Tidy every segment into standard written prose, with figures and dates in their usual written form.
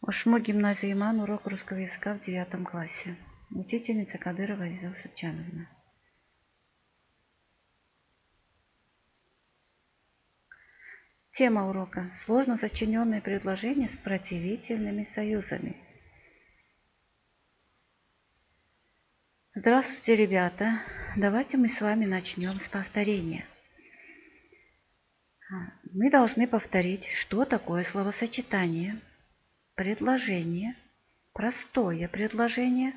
Ошмо гимназия Иман, урок русского языка в 9 классе. Учительница Кадырова Иза Субчановна. Тема урока. Сложно сочиненные предложения с противительными союзами. Здравствуйте, ребята. Давайте мы с вами начнем с повторения. Мы должны повторить, что такое словосочетание, предложение, простое предложение,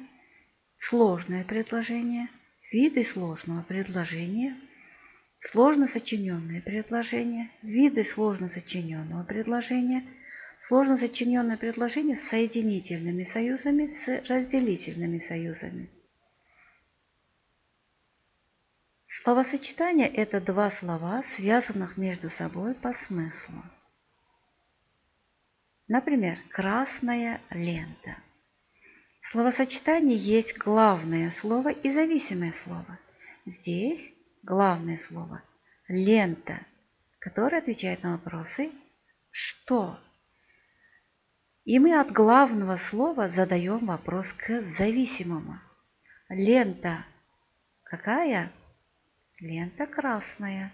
сложное предложение, виды сложного предложения, сложно сочиненные предложения, виды сложно сочиненного предложения, сложно сочиненное предложение с соединительными союзами, с разделительными союзами. Словосочетание – это два слова, связанных между собой по смыслу. Например, красная лента. В словосочетании есть главное слово и зависимое слово. Здесь главное слово – лента, которое отвечает на вопросы «что?». И мы от главного слова задаем вопрос к зависимому. Лента какая? Лента красная.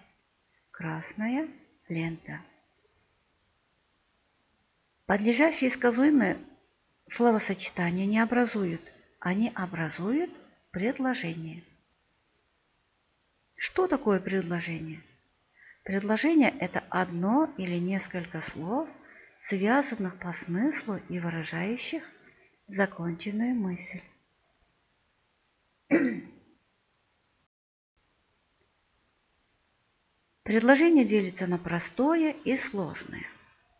Красная лента. Подлежащие и сказуемые словосочетания не образуют. Они образуют предложение. Что такое предложение? Предложение – это одно или несколько слов, связанных по смыслу и выражающих законченную мысль. Предложение делится на простое и сложное.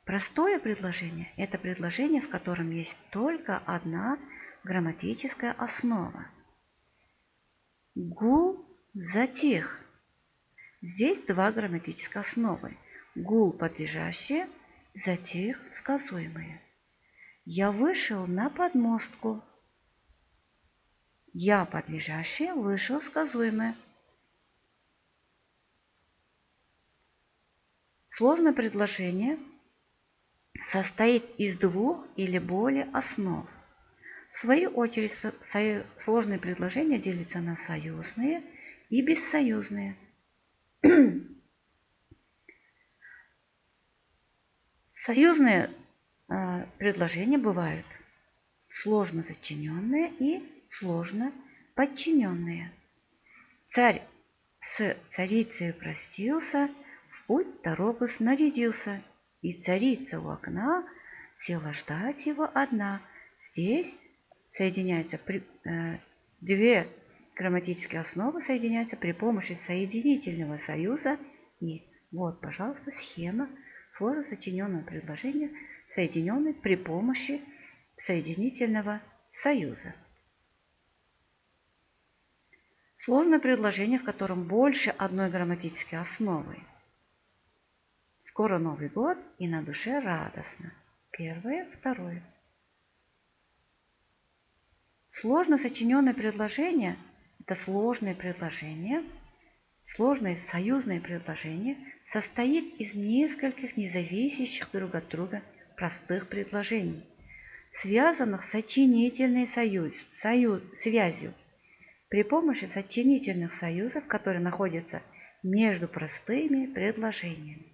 Простое предложение – это предложение, в котором есть только одна грамматическая основа. Гул затих. Здесь два грамматических основы. Гул подлежащее, затих сказуемое. Я вышел на подмостку. Я подлежащее, вышел сказуемое. Сложное предложение состоит из двух или более основ. В свою очередь, сложные предложения делятся на союзные и бессоюзные. Союзные предложения бывают сложно сочиненные и сложно подчиненные. Царь с царицей простился, в путь дорогу снарядился, и царица у окна села ждать его одна. Здесь соединяются две грамматические основы соединяются при помощи соединительного союза. И вот, пожалуйста, схема сложно сочиненного предложения, соединенной при помощи соединительного союза. Сложное предложение, в котором больше одной грамматической основы. Скоро Новый год, и на душе радостно. Первое, второе. Сложно сочиненное предложение – это сложное предложение, сложное союзное предложение состоит из нескольких независящих друг от друга простых предложений, связанных сочинительной связью при помощи сочинительных союзов, которые находятся между простыми предложениями.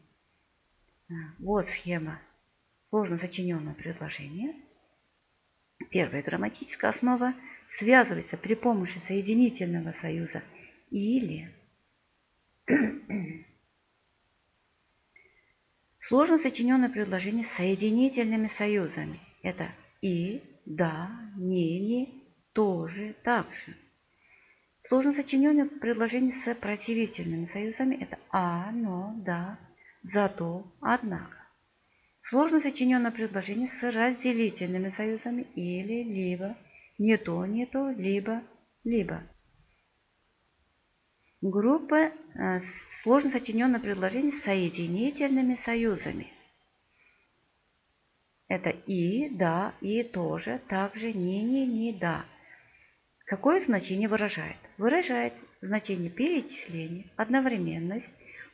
Вот схема сложно сочиненного предложения. Первая грамматическая основа связывается при помощи соединительного союза или. Сложно сочиненное предложение с соединительными союзами. Это и, да, не, тоже, также. Сложно сочиненное предложение с противительными союзами. Это но, да, зато, однако. Сложно сочиненное предложение с разделительными союзами или, либо, не то, либо, либо. Группа сложно сочиненное предложение с соединительными союзами. Это и, да, и тоже, также, не, да. Какое значение выражает? Выражает значение перечисления, одновременность,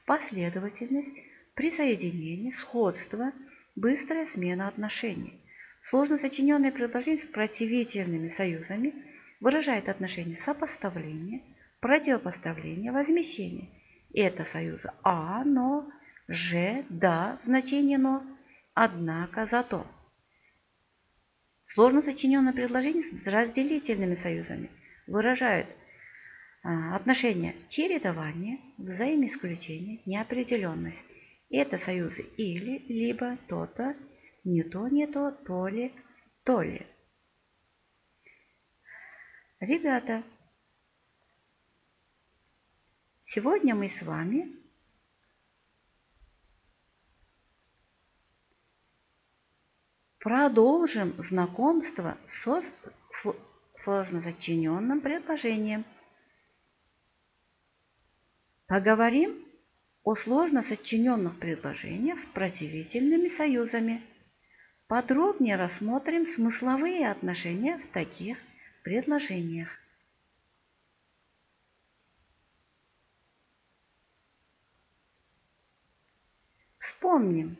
последовательность, присоединение, сходство, быстрая смена отношений. Сложно сочиненное предложение с противительными союзами выражает отношение сопоставления, противопоставления, возмещения. Это союзы «а», «но», «же», «да» в значении «но», «однако», «зато». Сложно сочиненное предложение с разделительными союзами выражает отношение чередования, взаимоисключения, неопределенность. Это союзы или, либо, то-то, не то, то ли, то ли. Ребята, сегодня мы с вами продолжим знакомство со сложносочиненным предложением. Поговорим о сложно сочиненных предложениях с противительными союзами. Подробнее рассмотрим смысловые отношения в таких предложениях. Вспомним.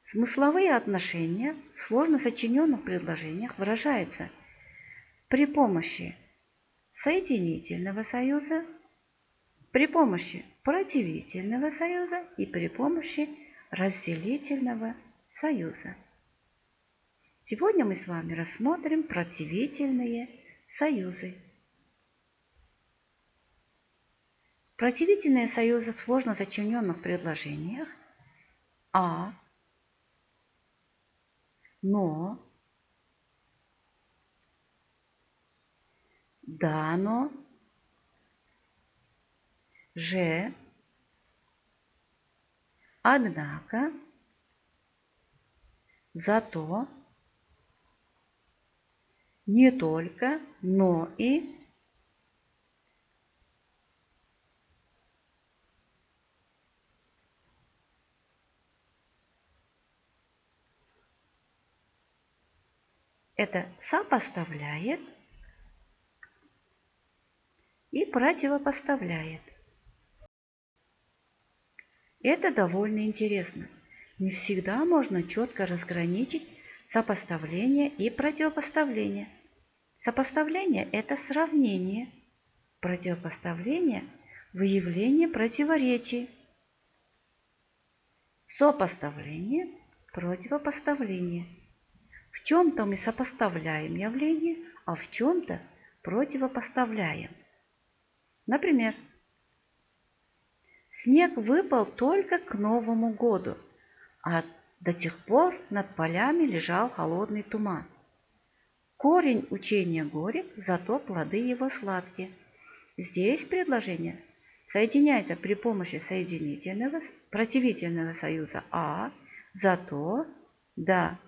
Смысловые отношения в сложно сочиненных предложениях выражаются при помощи соединительного союза, при помощи противительного союза и при помощи разделительного союза. Сегодня мы с вами рассмотрим противительные союзы. Противительные союзы в сложно сочиненных предложениях «а», «но», «да, но», «же», «однако», «зато», «не только», «но и». Это сопоставляет и противопоставляет. Это довольно интересно. Не всегда можно четко разграничить сопоставление и противопоставление. Сопоставление – это сравнение, противопоставление – выявление противоречий. Сопоставление – противопоставление. В чем-то мы сопоставляем явления, а в чем-то противопоставляем. Например, снег выпал только к Новому году, а до тех пор над полями лежал холодный туман. Корень учения горек, зато плоды его сладкие. Здесь предложение соединяется при помощи соединительного, противительного союза «а», «зато», «да».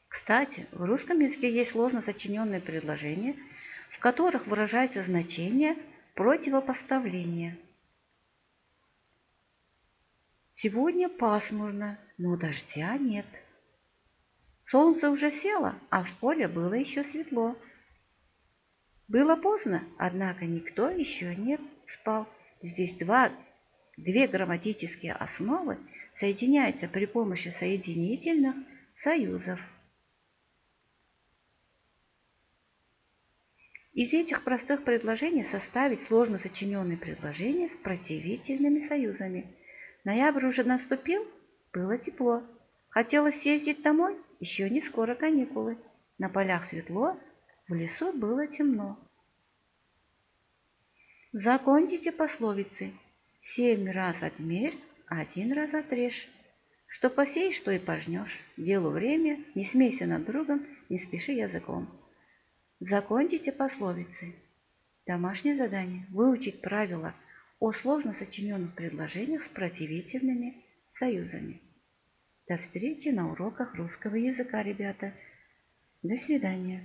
Кстати, в русском языке есть сложно сочиненные предложения, в которых выражается значение противопоставления. Сегодня пасмурно, но дождя нет. Солнце уже село, а в поле было еще светло. Было поздно, однако никто еще не спал. Здесь две грамматические основы соединяются при помощи соединительных союзов. Из этих простых предложений составить сложно сочиненные предложения с противительными союзами. Ноябрь уже наступил, было тепло. Хотелось съездить домой, еще не скоро каникулы. На полях светло, в лесу было темно. Закончите пословицы. 7 раз отмерь, 1 раз отрежь. Что посеешь, то и пожнешь. Делу время, не смейся над другом, не спеши языком. Закончите пословицы. Домашнее задание. Выучить правила о сложно сочиненных предложениях с противительными союзами. До встречи на уроках русского языка, ребята. До свидания.